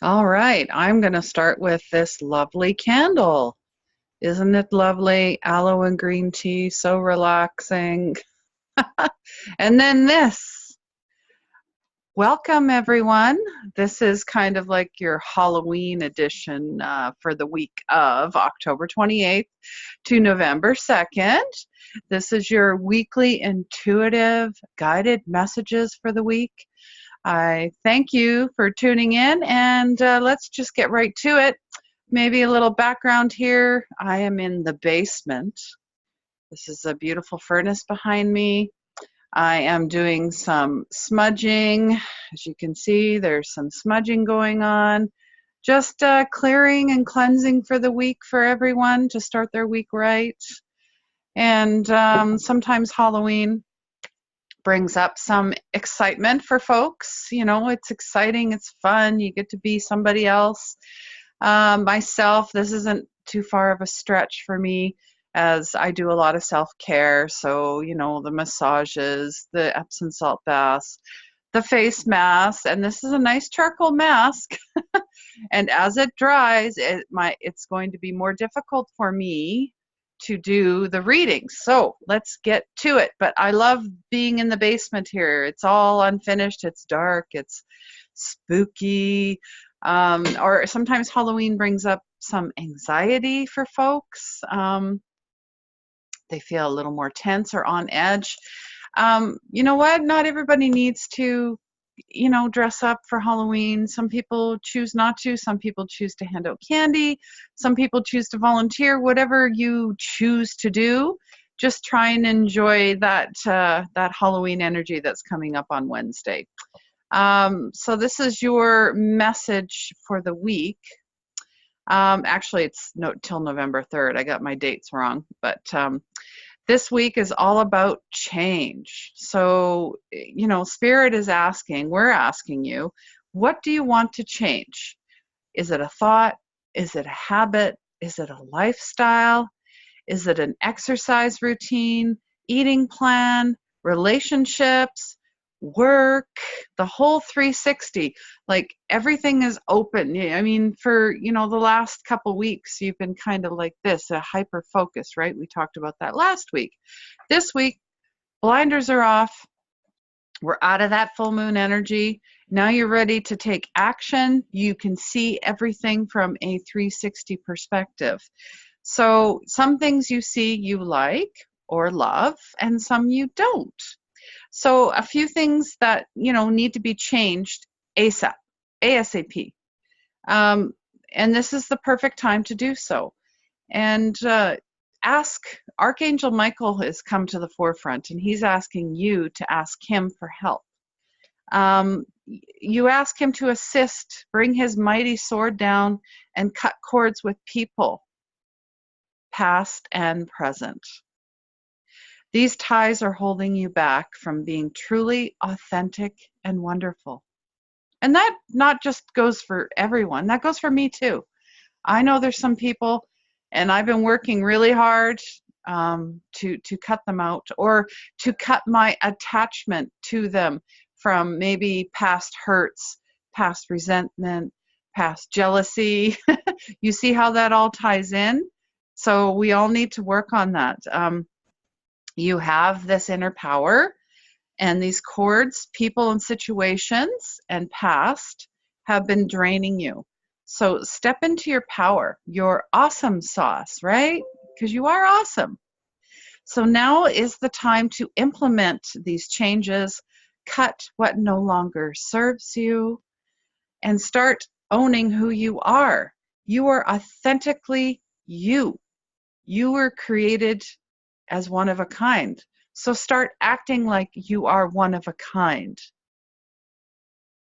All right, I'm going to start with this lovely candle. Isn't it lovely? Aloe and green tea, so relaxing. And then this. Welcome, everyone. This is kind of like your Halloween edition for the week of October 28th to November 2nd. This is your weekly intuitive guided messages for the week. I thank you for tuning in, and let's just get right to it. Maybe a little background here. I am in the basement. This is a beautiful furnace behind me. I am doing some smudging. As you can see, there's some smudging going on. Just clearing and cleansing for the week for everyone to start their week right. And sometimes Halloween brings up some excitement for folks. You know, it's exciting, it's fun, you get to be somebody else. Myself, this isn't too far of a stretch for me as I do a lot of self-care. So, you know, the massages, the Epsom salt baths, the face mask, and this is a nice charcoal mask. And as it dries, it's going to be more difficult for me to do the readings. So let's get to it. But I love being in the basement here. It's all unfinished, it's dark, it's spooky. Or sometimes Halloween brings up some anxiety for folks. They feel a little more tense or on edge. You know what? Not everybody needs to, you know, dress up for Halloween. Some people choose not to. Some people choose to hand out candy. Some people choose to volunteer. Whatever you choose to do, just try and enjoy that Halloween energy that's coming up on Wednesday. So this is your message for the week. Actually, it's till November 3rd. I got my dates wrong, but this week is all about change. So, you know, Spirit is asking, we're asking you, what do you want to change? Is it a thought? Is it a habit? Is it a lifestyle? Is it an exercise routine, eating plan, relationships, work, the whole 360? Like everything is open. I mean, for, you know, the last couple weeks, you've been kind of like this, a hyper focus, right? We talked about that last week. This week, blinders are off. We're out of that full moon energy. Now you're ready to take action. You can see everything from a 360 perspective. So some things you see you like or love, and some you don't. So a few things that, you know, need to be changed ASAP. And this is the perfect time to do so. And ask, Archangel Michael has come to the forefront, and he's asking you to ask him for help. You ask him to assist, bring his mighty sword down and cut cords with people, past and present. These ties are holding you back from being truly authentic and wonderful. And that not just goes for everyone, that goes for me too. I know there's some people, and I've been working really hard to cut them out, or to cut my attachment to them from maybe past hurts, past resentment, past jealousy. You see how that all ties in? So we all need to work on that. You have this inner power, and these cords, people and situations and past have been draining you. So step into your power, your awesome sauce, right? Because you are awesome. So now is the time to implement these changes, cut what no longer serves you, and start owning who you are. You are authentically you. You were created as one of a kind. So start acting like you are one of a kind.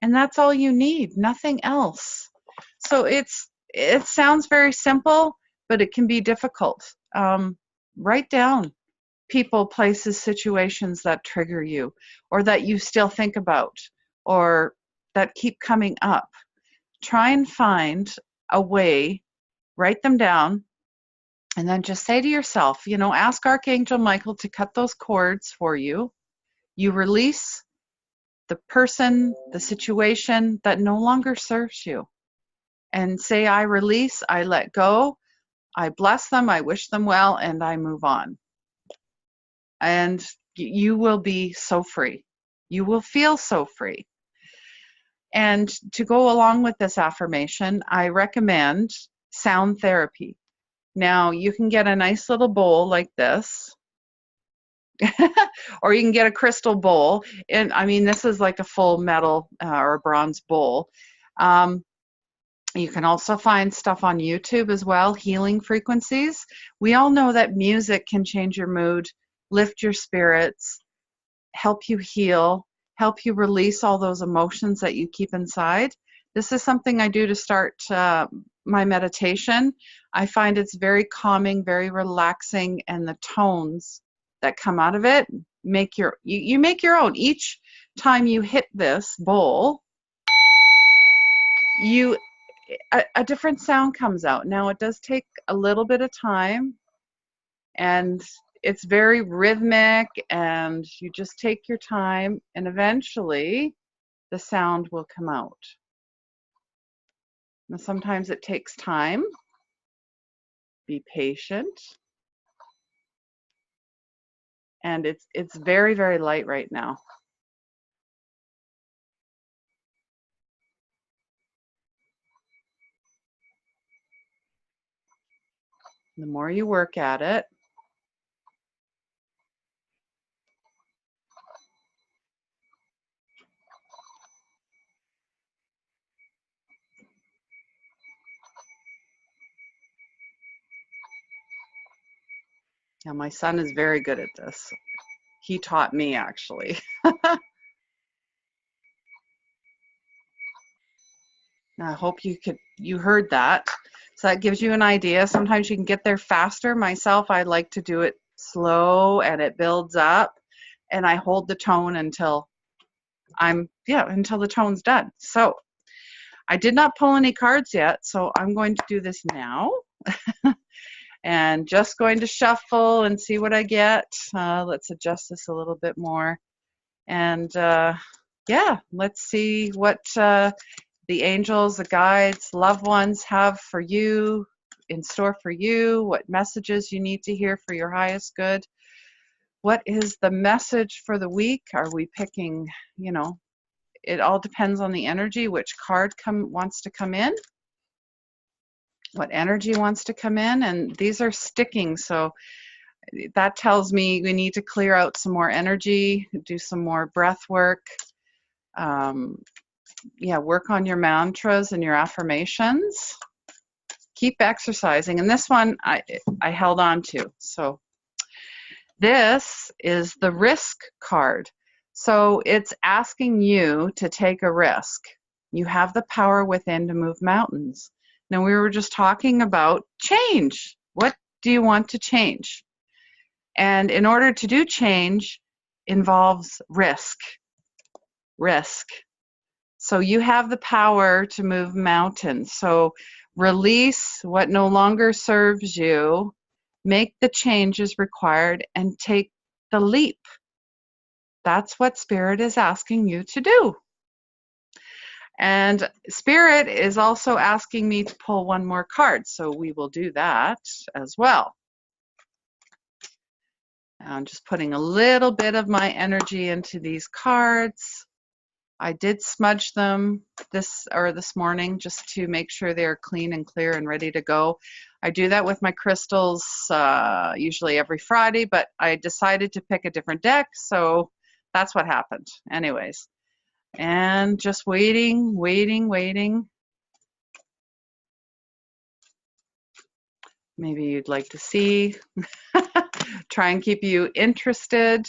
And that's all you need, nothing else. So it sounds very simple, but it can be difficult. Write down people, places, situations that trigger you, or that you still think about, or that keep coming up. Try and find a way, write them down, and then just say to yourself, you know, ask Archangel Michael to cut those cords for you. You release the person, the situation that no longer serves you. and say, I release, I let go, I bless them, I wish them well, and I move on. And you will be so free. You will feel so free. And to go along with this affirmation, I recommend sound therapy. Now, you can get a nice little bowl like this, or you can get a crystal bowl. And I mean, this is like a full metal or a bronze bowl. You can also find stuff on YouTube as well, healing frequencies. We all know that music can change your mood, lift your spirits, help you heal, help you release all those emotions that you keep inside. This is something I do to start my meditation. I find it's very calming, very relaxing, and the tones that come out of it make you make your own. Each time you hit this bowl, a different sound comes out. Now, it does take a little bit of time, and it's very rhythmic, and you just take your time, and eventually the sound will come out. Now, sometimes it takes time. Be patient. And it's very, very light right now. The more you work at it, now my son is very good at this. He taught me, actually. I hope you heard that. So that gives you an idea. Sometimes you can get there faster. Myself, I like to do it slow, and it builds up, and I hold the tone until until the tone's done. So I did not pull any cards yet, so I'm going to do this now. And just going to shuffle and see what I get. Let's adjust this a little bit more. And yeah, let's see what the angels, the guides, loved ones have for you, in store for you, what messages you need to hear for your highest good. What is the message for the week? Are we picking, it all depends on the energy, which card wants to come in, what energy wants to come in, and these are sticking, so that tells me we need to clear out some more energy, do some more breath work. Work on your mantras and your affirmations. Keep exercising. And this one I held on to. So this is the risk card. So it's asking you to take a risk. You have the power within to move mountains. Now, we were just talking about change. What do you want to change? And in order to do change involves risk. Risk. So you have the power to move mountains. So release what no longer serves you, make the changes required, and take the leap. That's what Spirit is asking you to do. And Spirit is also asking me to pull one more card, so we will do that as well. I'm just putting a little bit of my energy into these cards. I did smudge them this morning just to make sure they're clean and clear and ready to go. I do that with my crystals usually every Friday, but I decided to pick a different deck, so that's what happened. Anyways, and just waiting. Maybe you'd like to see. Try and keep you interested.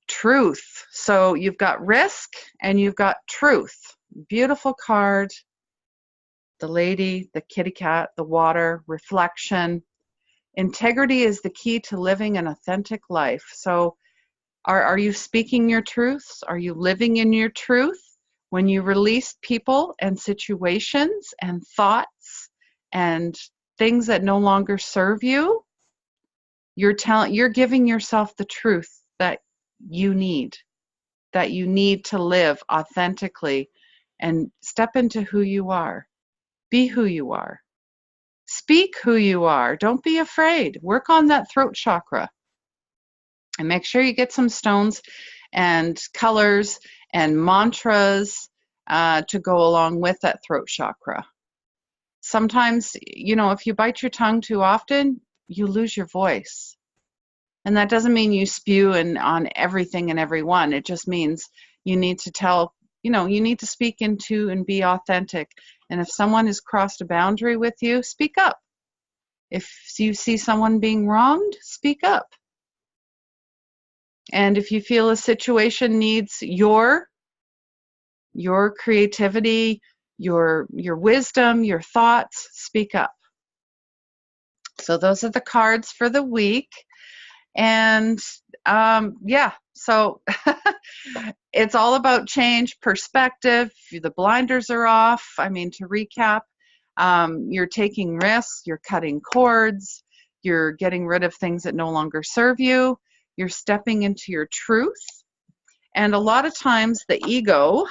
Truth. So you've got risk and you've got truth. Beautiful card. The lady, the kitty cat, the water, reflection. Integrity is the key to living an authentic life. So are you speaking your truths? Are you living in your truth? When you release people and situations and thoughts and things that no longer serve you, you're giving yourself the truth that you need to live authentically and step into who you are. Be who you are. Speak who you are. Don't be afraid. Work on that throat chakra. And make sure you get some stones and colors and mantras to go along with that throat chakra. Sometimes, you know, if you bite your tongue too often, you lose your voice. And that doesn't mean you spew on everything and everyone. It just means you need to tell, you know, you need to speak into and be authentic. And if someone has crossed a boundary with you, speak up. If you see someone being wronged, speak up. And if you feel a situation needs your creativity, your wisdom, your thoughts, speak up. So those are the cards for the week. And yeah, so it's all about change, perspective. The blinders are off. I mean, to recap, you're taking risks, you're cutting cords, you're getting rid of things that no longer serve you, you're stepping into your truth. And a lot of times the ego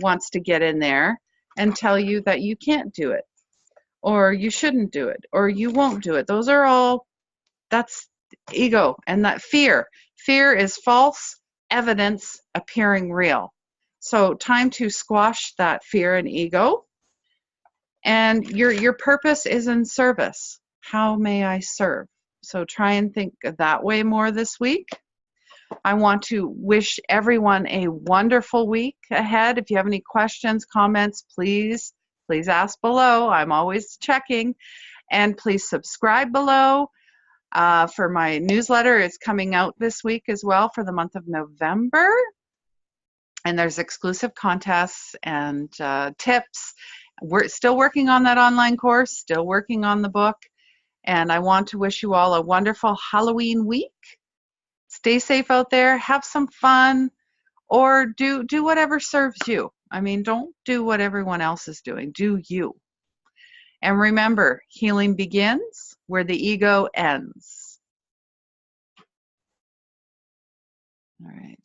wants to get in there and tell you that you can't do it, or you shouldn't do it, or you won't do it. Those are all, that's ego. And that fear is false evidence appearing real. So time to squash that fear and ego. And your purpose is in service. How may I serve? So try and think that way more this week. I want to wish everyone a wonderful week ahead. If you have any questions, comments, please ask below. I'm always checking. And please subscribe below. For my newsletter, it's coming out this week as well for the month of November. And there's exclusive contests and tips. We're still working on that online course, still working on the book. And I want to wish you all a wonderful Halloween week. Stay safe out there, have some fun, or do whatever serves you. I mean, don't do what everyone else is doing. Do you. And remember, healing begins where the ego ends. All right.